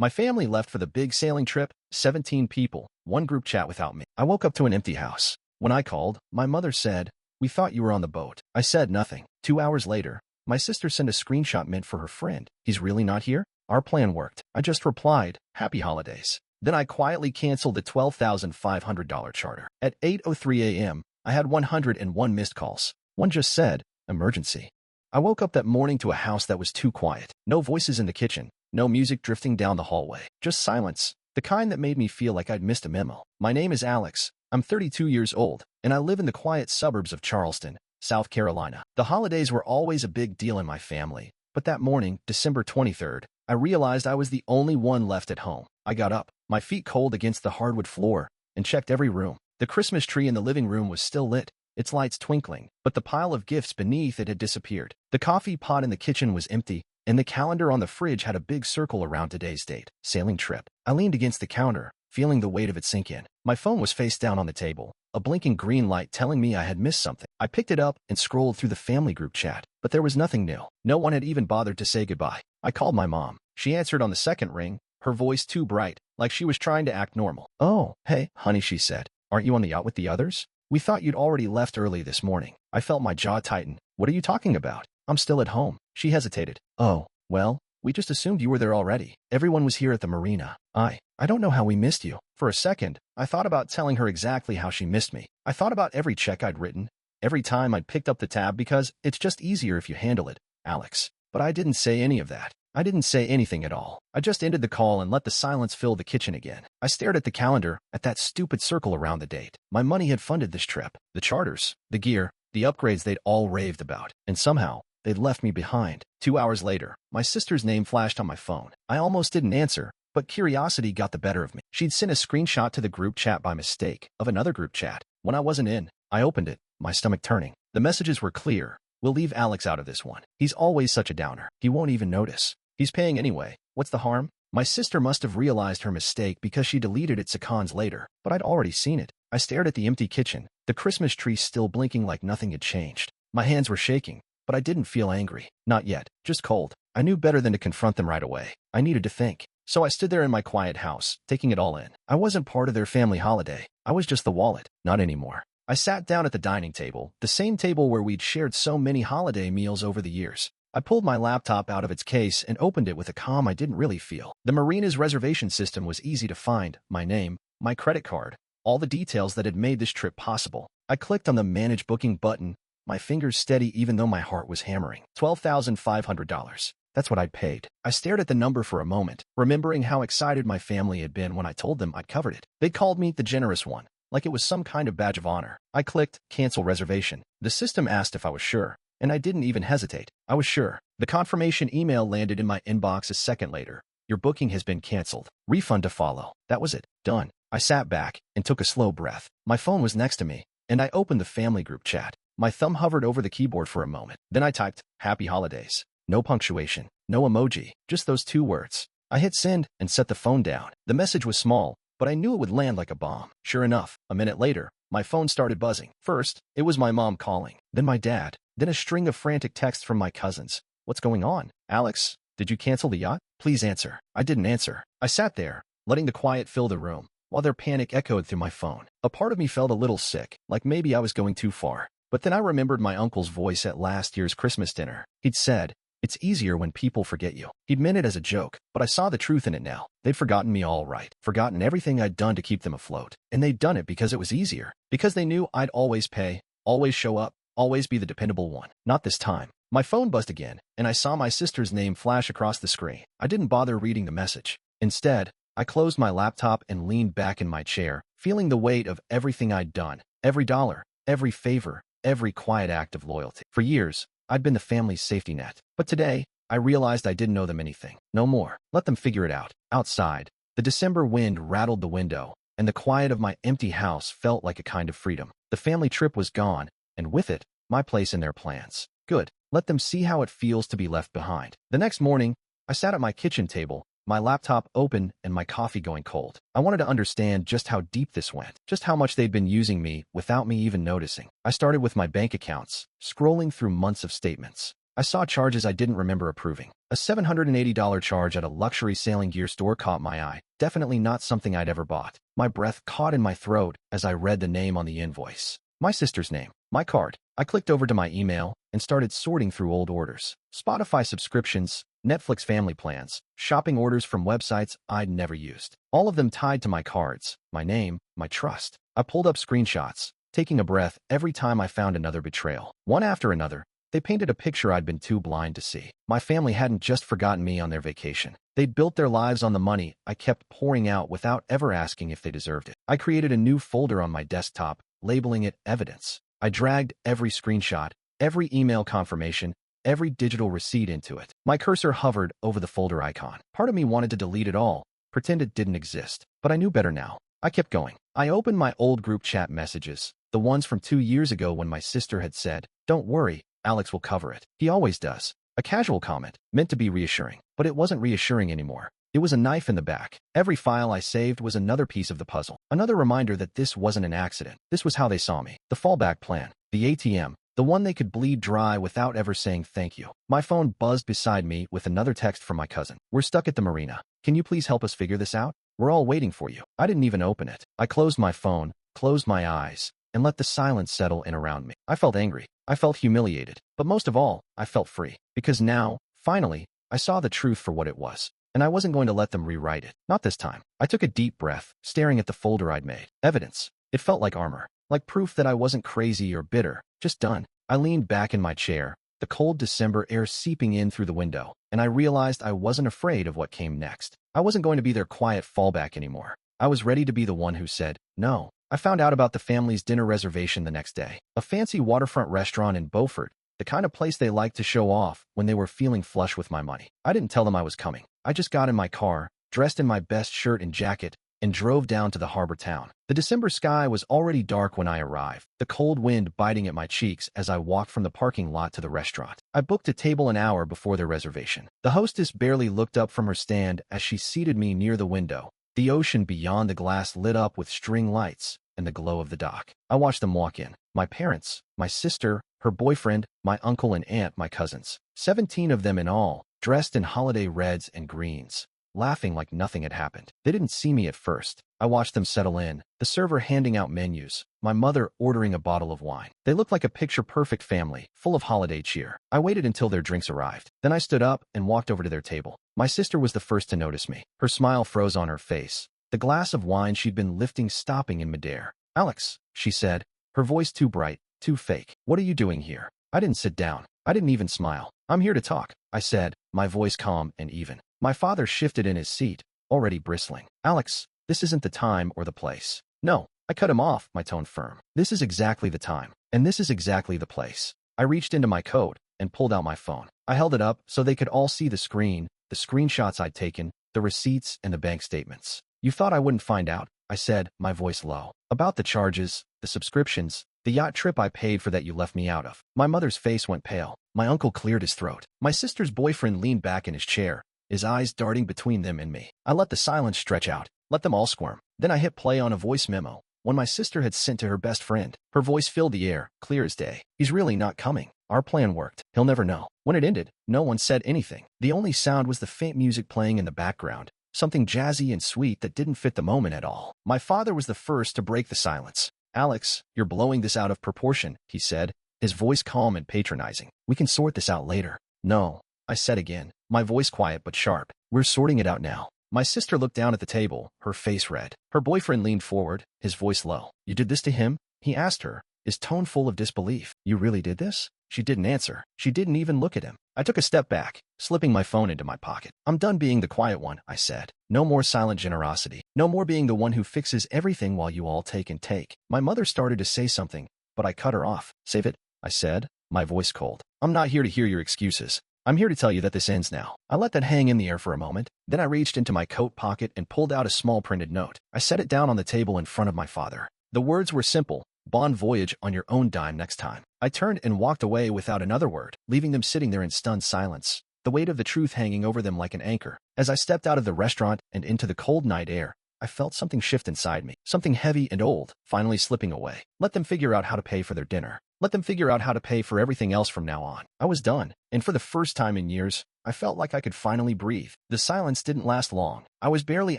My family left for the big sailing trip, 17 people, one group chat without me. I woke up to an empty house. When I called, my mother said, "We thought you were on the boat." I said nothing. 2 hours later, my sister sent a screenshot meant for her friend. "He's really not here?" Our plan worked. I just replied, "Happy holidays." Then I quietly canceled the $12,500 charter. At 8:03 a.m., I had 101 missed calls. One just said, "Emergency." I woke up that morning to a house that was too quiet. No voices in the kitchen, no music drifting down the hallway, just silence, the kind that made me feel like I'd missed a memo. My name is Alex. I'm 32 years old, and I live in the quiet suburbs of Charleston, South Carolina. The holidays were always a big deal in my family, but that morning, December 23rd, I realized I was the only one left at home. I got up, my feet cold against the hardwood floor, and checked every room. The Christmas tree in the living room was still lit, its lights twinkling, but the pile of gifts beneath it had disappeared. The coffee pot in the kitchen was empty, and the calendar on the fridge had a big circle around today's date. Sailing trip. I leaned against the counter, feeling the weight of it sink in. My phone was face down on the table, a blinking green light telling me I had missed something. I picked it up and scrolled through the family group chat, but there was nothing new. No one had even bothered to say goodbye. I called my mom. She answered on the second ring, her voice too bright, like she was trying to act normal. "Oh, hey, honey," she said. "Aren't you on the yacht with the others? We thought you'd already left early this morning." I felt my jaw tighten. "What are you talking about? I'm still at home." She hesitated. "Oh, well, we just assumed you were there already. Everyone was here at the marina. I don't know how we missed you." For a second, I thought about telling her exactly how she missed me. I thought about every check I'd written, every time I'd picked up the tab because it's just easier if you handle it, Alex. But I didn't say any of that. I didn't say anything at all. I just ended the call and let the silence fill the kitchen again. I stared at the calendar, at that stupid circle around the date. My money had funded this trip. The charters, the gear, the upgrades they'd all raved about. And somehow, they'd left me behind. 2 hours later, my sister's name flashed on my phone. I almost didn't answer, but curiosity got the better of me. She'd sent a screenshot to the group chat by mistake, of another group chat. When I wasn't in, I opened it, my stomach turning. The messages were clear. "We'll leave Alex out of this one. He's always such a downer. He won't even notice. He's paying anyway. What's the harm?" My sister must have realized her mistake because she deleted it seconds later, but I'd already seen it. I stared at the empty kitchen, the Christmas tree still blinking like nothing had changed. My hands were shaking, but I didn't feel angry. Not yet, just cold. I knew better than to confront them right away. I needed to think. So I stood there in my quiet house, taking it all in. I wasn't part of their family holiday. I was just the wallet. Not anymore. I sat down at the dining table, the same table where we'd shared so many holiday meals over the years. I pulled my laptop out of its case and opened it with a calm I didn't really feel. The marina's reservation system was easy to find, my name, my credit card, all the details that had made this trip possible. I clicked on the Manage Booking button, my fingers steady even though my heart was hammering. $12,500. That's what I'd paid. I stared at the number for a moment, remembering how excited my family had been when I told them I'd covered it. They called me the generous one, like it was some kind of badge of honor. I clicked Cancel Reservation. The system asked if I was sure, and I didn't even hesitate. I was sure. The confirmation email landed in my inbox a second later. "Your booking has been canceled. Refund to follow." That was it. Done. I sat back and took a slow breath. My phone was next to me, and I opened the family group chat. My thumb hovered over the keyboard for a moment. Then I typed, "Happy Holidays." No punctuation, no emoji, just those 2 words. I hit send and set the phone down. The message was small, but I knew it would land like a bomb. Sure enough, a minute later, my phone started buzzing. First, it was my mom calling, then my dad, then a string of frantic texts from my cousins. "What's going on? Alex, did you cancel the yacht? Please answer." I didn't answer. I sat there, letting the quiet fill the room, while their panic echoed through my phone. A part of me felt a little sick, like maybe I was going too far. But then I remembered my uncle's voice at last year's Christmas dinner. He'd said, "It's easier when people forget you." He'd meant it as a joke, but I saw the truth in it now. They'd forgotten me all right, forgotten everything I'd done to keep them afloat. And they'd done it because it was easier, because they knew I'd always pay, always show up, always be the dependable one. Not this time. My phone buzzed again, and I saw my sister's name flash across the screen. I didn't bother reading the message. Instead, I closed my laptop and leaned back in my chair, feeling the weight of everything I'd done, every dollar, every favor, every quiet act of loyalty. For years, I'd been the family's safety net. But today, I realized I didn't owe them anything. No more. Let them figure it out. Outside, the December wind rattled the window, and the quiet of my empty house felt like a kind of freedom. The family trip was gone, and with it, my place in their plans. Good. Let them see how it feels to be left behind. The next morning, I sat at my kitchen table, my laptop open and my coffee going cold. I wanted to understand just how deep this went, just how much they'd been using me without me even noticing. I started with my bank accounts, scrolling through months of statements. I saw charges I didn't remember approving. A $780 charge at a luxury sailing gear store caught my eye. Definitely not something I'd ever bought. My breath caught in my throat as I read the name on the invoice. My sister's name. My card. I clicked over to my email and started sorting through old orders. Spotify subscriptions, Netflix family plans, shopping orders from websites I'd never used. All of them tied to my cards, my name, my trust. I pulled up screenshots, taking a breath every time I found another betrayal. One after another, they painted a picture I'd been too blind to see. My family hadn't just forgotten me on their vacation. They'd built their lives on the money I kept pouring out without ever asking if they deserved it. I created a new folder on my desktop, labeling it Evidence. I dragged every screenshot, every email confirmation, every digital receipt into it. My cursor hovered over the folder icon. Part of me wanted to delete it all, pretend it didn't exist, but I knew better now. I kept going. I opened my old group chat messages, the ones from 2 years ago when my sister had said, "Don't worry, Alex will cover it. He always does." A casual comment, meant to be reassuring, but it wasn't reassuring anymore. It was a knife in the back. Every file I saved was another piece of the puzzle. Another reminder that this wasn't an accident. This was how they saw me. The fallback plan. The ATM. The one they could bleed dry without ever saying thank you. My phone buzzed beside me with another text from my cousin. "We're stuck at the marina. Can you please help us figure this out? We're all waiting for you." I didn't even open it. I closed my phone, closed my eyes, and let the silence settle in around me. I felt angry. I felt humiliated. But most of all, I felt free. Because now, finally, I saw the truth for what it was. And I wasn't going to let them rewrite it. Not this time. I took a deep breath, staring at the folder I'd made. Evidence. It felt like armor. Like proof that I wasn't crazy or bitter. Just done. I leaned back in my chair, the cold December air seeping in through the window, and I realized I wasn't afraid of what came next. I wasn't going to be their quiet fallback anymore. I was ready to be the one who said, no. I found out about the family's dinner reservation the next day. A fancy waterfront restaurant in Beaufort, the kind of place they liked to show off when they were feeling flush with my money. I didn't tell them I was coming. I just got in my car, dressed in my best shirt and jacket, and drove down to the harbor town. The December sky was already dark when I arrived, the cold wind biting at my cheeks as I walked from the parking lot to the restaurant. I booked a table an hour before their reservation. The hostess barely looked up from her stand as she seated me near the window. The ocean beyond the glass lit up with string lights and the glow of the dock. I watched them walk in. My parents, my sister, her boyfriend, my uncle and aunt, my cousins. 17 of them in all, dressed in holiday reds and greens, laughing like nothing had happened. They didn't see me at first. I watched them settle in, the server handing out menus, my mother ordering a bottle of wine. They looked like a picture-perfect family, full of holiday cheer. I waited until their drinks arrived. Then I stood up and walked over to their table. My sister was the first to notice me. Her smile froze on her face, the glass of wine she'd been lifting stopping in midair. "Alex," she said, her voice too bright, too fake. "What are you doing here?" I didn't sit down. I didn't even smile. "I'm here to talk," I said, my voice calm and even. My father shifted in his seat, already bristling. "Alex, this isn't the time or the place." "No," I cut him off, my tone firm. "This is exactly the time, and this is exactly the place." I reached into my coat and pulled out my phone. I held it up so they could all see the screen, the screenshots I'd taken, the receipts and the bank statements. "You thought I wouldn't find out," I said, my voice low. "About the charges, the subscriptions, the yacht trip I paid for that you left me out of." My mother's face went pale. My uncle cleared his throat. My sister's boyfriend leaned back in his chair, his eyes darting between them and me. I let the silence stretch out, let them all squirm. Then I hit play on a voice memo, one my sister had sent to her best friend. Her voice filled the air, clear as day. "He's really not coming. Our plan worked. He'll never know." When it ended, no one said anything. The only sound was the faint music playing in the background, something jazzy and sweet that didn't fit the moment at all. My father was the first to break the silence. "Alex, you're blowing this out of proportion," he said, his voice calm and patronizing. "We can sort this out later." "No," I said again, my voice quiet but sharp. "We're sorting it out now." My sister looked down at the table, her face red. Her boyfriend leaned forward, his voice low. "You did this to him?" he asked her, his tone full of disbelief. "You really did this?" She didn't answer. She didn't even look at him. I took a step back, slipping my phone into my pocket. "I'm done being the quiet one," I said. "No more silent generosity. No more being the one who fixes everything while you all take and take." My mother started to say something, but I cut her off. "Save it," I said, my voice cold. "I'm not here to hear your excuses. I'm here to tell you that this ends now." I let that hang in the air for a moment. Then I reached into my coat pocket and pulled out a small printed note. I set it down on the table in front of my father. The words were simple: "Bon voyage on your own dime next time." I turned and walked away without another word, leaving them sitting there in stunned silence, the weight of the truth hanging over them like an anchor. As I stepped out of the restaurant and into the cold night air, I felt something shift inside me, something heavy and old, finally slipping away. Let them figure out how to pay for their dinner. Let them figure out how to pay for everything else from now on. I was done, and for the first time in years, I felt like I could finally breathe. The silence didn't last long. I was barely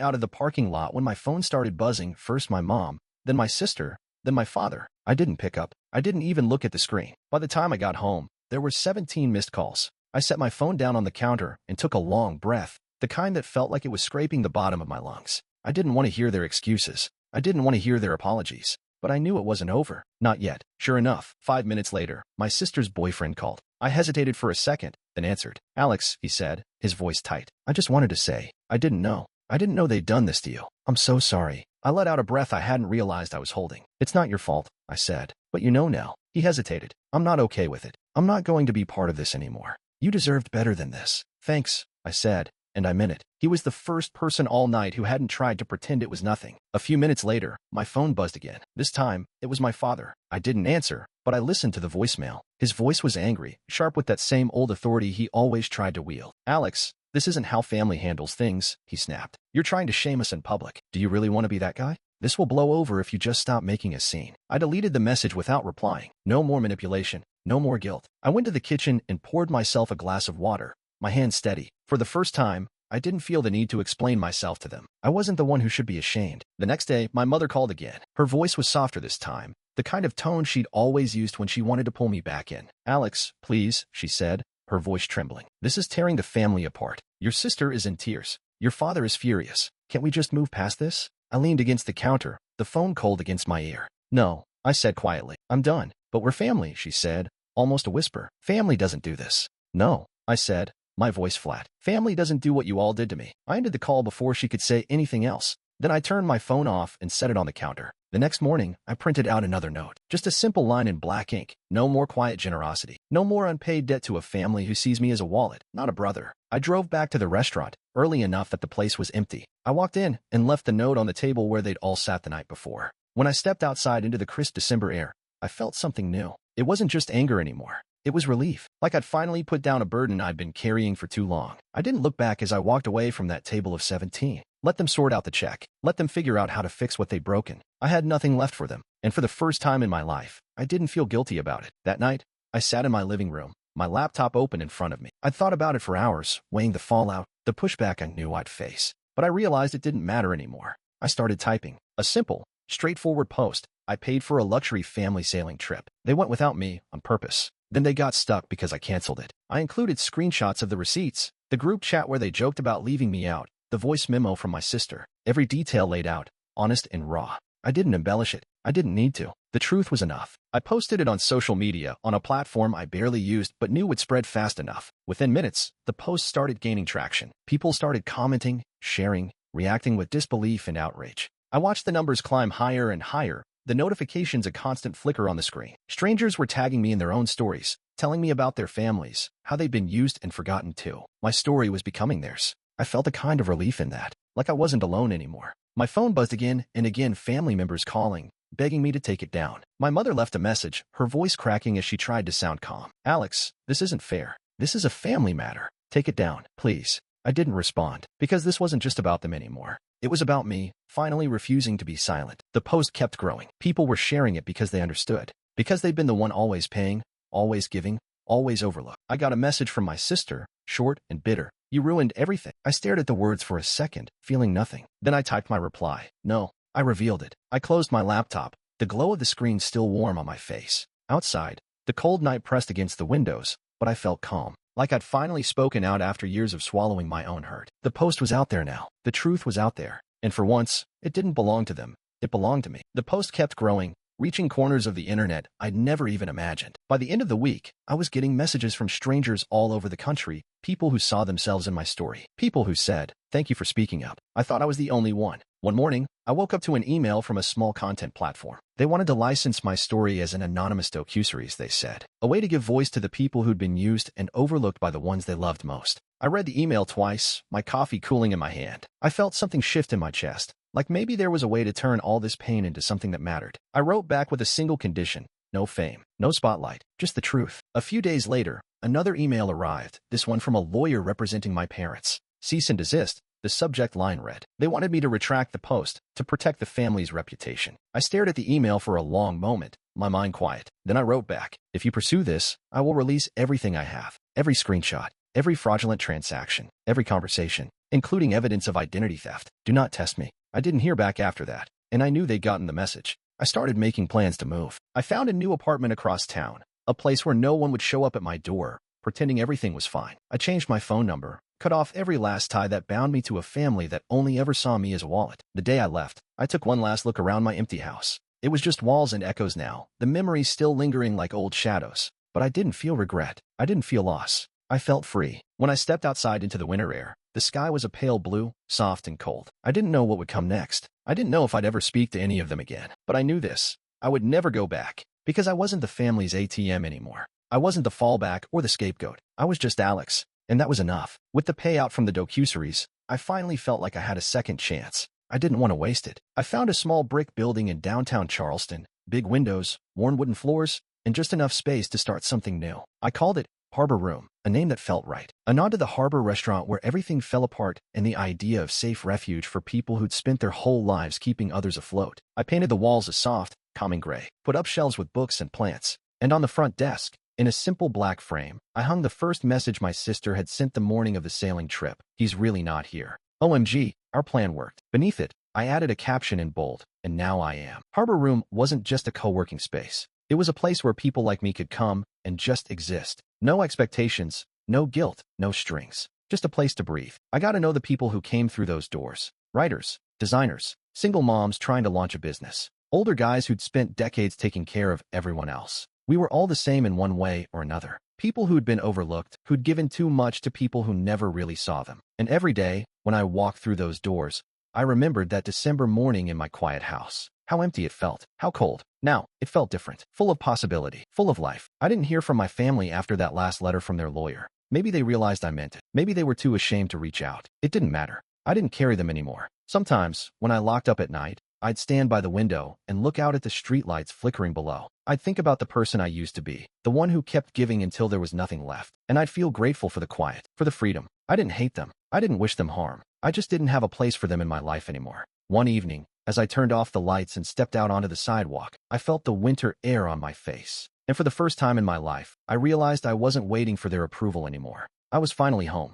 out of the parking lot when my phone started buzzing, first my mom, then my sister, then my father. I didn't pick up. I didn't even look at the screen. By the time I got home, there were 17 missed calls. I set my phone down on the counter and took a long breath, the kind that felt like it was scraping the bottom of my lungs. I didn't want to hear their excuses. I didn't want to hear their apologies. But I knew it wasn't over. Not yet. Sure enough, 5 minutes later, my sister's boyfriend called. I hesitated for a second, then answered. "Alex," he said, his voice tight. "I just wanted to say, I didn't know. I didn't know they'd done this to you. I'm so sorry." I let out a breath I hadn't realized I was holding. "It's not your fault," I said. "But you know now." He hesitated. "I'm not okay with it. I'm not going to be part of this anymore. You deserved better than this." "Thanks," I said, and I meant it. He was the first person all night who hadn't tried to pretend it was nothing. A few minutes later, my phone buzzed again. This time, it was my father. I didn't answer, but I listened to the voicemail. His voice was angry, sharp with that same old authority he always tried to wield. "Alex, this isn't how family handles things," he snapped. "You're trying to shame us in public. Do you really want to be that guy? This will blow over if you just stop making a scene." I deleted the message without replying. No more manipulation. No more guilt. I went to the kitchen and poured myself a glass of water, my hand steady. For the first time, I didn't feel the need to explain myself to them. I wasn't the one who should be ashamed. The next day, my mother called again. Her voice was softer this time, the kind of tone she'd always used when she wanted to pull me back in. "Alex, please," she said, her voice trembling. "This is tearing the family apart. Your sister is in tears. Your father is furious. Can't we just move past this?" I leaned against the counter, the phone cold against my ear. "No," I said quietly. "I'm done." "But we're family," she said, almost a whisper. "Family doesn't do this." "No," I said, my voice flat. "Family doesn't do what you all did to me." I ended the call before she could say anything else. Then I turned my phone off and set it on the counter. The next morning, I printed out another note. Just a simple line in black ink. No more quiet generosity. No more unpaid debt to a family who sees me as a wallet, not a brother. I drove back to the restaurant, early enough that the place was empty. I walked in and left the note on the table where they'd all sat the night before. When I stepped outside into the crisp December air, I felt something new. It wasn't just anger anymore. It was relief, like I'd finally put down a burden I'd been carrying for too long. I didn't look back as I walked away from that table of 17. Let them sort out the check. Let them figure out how to fix what they'd broken. I had nothing left for them, and for the first time in my life, I didn't feel guilty about it. That night, I sat in my living room, my laptop open in front of me. I'd thought about it for hours, weighing the fallout, the pushback I knew I'd face. But I realized it didn't matter anymore. I started typing. A simple, straightforward post. I paid for a luxury family sailing trip. They went without me on purpose. Then they got stuck because I canceled it. I included screenshots of the receipts, the group chat where they joked about leaving me out, the voice memo from my sister. Every detail laid out, honest and raw. I didn't embellish it. I didn't need to. The truth was enough. I posted it on social media, on a platform I barely used but knew would spread fast enough. Within minutes, the post started gaining traction. People started commenting, sharing, reacting with disbelief and outrage. I watched the numbers climb higher and higher, the notifications a constant flicker on the screen. Strangers were tagging me in their own stories, telling me about their families, how they'd been used and forgotten too. My story was becoming theirs. I felt a kind of relief in that, like I wasn't alone anymore. My phone buzzed again and again, family members calling, begging me to take it down. My mother left a message, her voice cracking as she tried to sound calm. "Alex, this isn't fair. This is a family matter. Take it down, please." I didn't respond, because this wasn't just about them anymore. It was about me, finally refusing to be silent. The post kept growing. People were sharing it because they understood. Because they'd been the one always paying, always giving, always overlooked. I got a message from my sister, short and bitter. "You ruined everything." I stared at the words for a second, feeling nothing. Then I typed my reply. No, I revealed it. I closed my laptop, the glow of the screen still warm on my face. Outside, the cold night pressed against the windows, but I felt calm. Like I'd finally spoken out after years of swallowing my own hurt. The post was out there now. The truth was out there. And for once, it didn't belong to them. It belonged to me. The post kept growing, reaching corners of the internet I'd never even imagined. By the end of the week, I was getting messages from strangers all over the country, people who saw themselves in my story. People who said, "Thank you for speaking up." I thought I was the only one. One morning, I woke up to an email from a small content platform. They wanted to license my story as an anonymous docuseries, they said. A way to give voice to the people who'd been used and overlooked by the ones they loved most. I read the email twice, my coffee cooling in my hand. I felt something shift in my chest, like maybe there was a way to turn all this pain into something that mattered. I wrote back with a single condition: no fame, no spotlight, just the truth. A few days later, another email arrived, this one from a lawyer representing my parents. "Cease and desist. The subject line read, "They wanted me to retract the post to protect the family's reputation." I stared at the email for a long moment, my mind quiet. Then I wrote back, "If you pursue this, I will release everything I have, every screenshot, every fraudulent transaction, every conversation, including evidence of identity theft. Do not test me." I didn't hear back after that, and I knew they'd gotten the message. I started making plans to move. I found a new apartment across town, a place where no one would show up at my door, pretending everything was fine. I changed my phone number, cut off every last tie that bound me to a family that only ever saw me as a wallet. The day I left, I took one last look around my empty house. It was just walls and echoes now, the memories still lingering like old shadows. But I didn't feel regret. I didn't feel loss. I felt free. When I stepped outside into the winter air, the sky was a pale blue, soft and cold. I didn't know what would come next. I didn't know if I'd ever speak to any of them again. But I knew this. I would never go back. Because I wasn't the family's ATM anymore. I wasn't the fallback or the scapegoat. I was just Alex. And that was enough. With the payout from the docuseries, I finally felt like I had a second chance. I didn't want to waste it. I found a small brick building in downtown Charleston, big windows, worn wooden floors, and just enough space to start something new. I called it Harbor Room, a name that felt right. A nod to the harbor restaurant where everything fell apart and the idea of safe refuge for people who'd spent their whole lives keeping others afloat. I painted the walls a soft, calming gray, put up shelves with books and plants, and on the front desk, in a simple black frame, I hung the first message my sister had sent the morning of the sailing trip. "He's really not here. OMG, our plan worked." Beneath it, I added a caption in bold, "And now I am." Harbor Room wasn't just a co-working space. It was a place where people like me could come and just exist. No expectations, no guilt, no strings. Just a place to breathe. I got to know the people who came through those doors. Writers, designers, single moms trying to launch a business. Older guys who'd spent decades taking care of everyone else. We were all the same in one way or another. People who'd been overlooked, who'd given too much to people who never really saw them. And every day, when I walked through those doors, I remembered that December morning in my quiet house. How empty it felt. How cold. Now, it felt different. Full of possibility. Full of life. I didn't hear from my family after that last letter from their lawyer. Maybe they realized I meant it. Maybe they were too ashamed to reach out. It didn't matter. I didn't carry them anymore. Sometimes, when I locked up at night, I'd stand by the window and look out at the streetlights flickering below. I'd think about the person I used to be, the one who kept giving until there was nothing left. And I'd feel grateful for the quiet, for the freedom. I didn't hate them. I didn't wish them harm. I just didn't have a place for them in my life anymore. One evening, as I turned off the lights and stepped out onto the sidewalk, I felt the winter air on my face. And for the first time in my life, I realized I wasn't waiting for their approval anymore. I was finally home.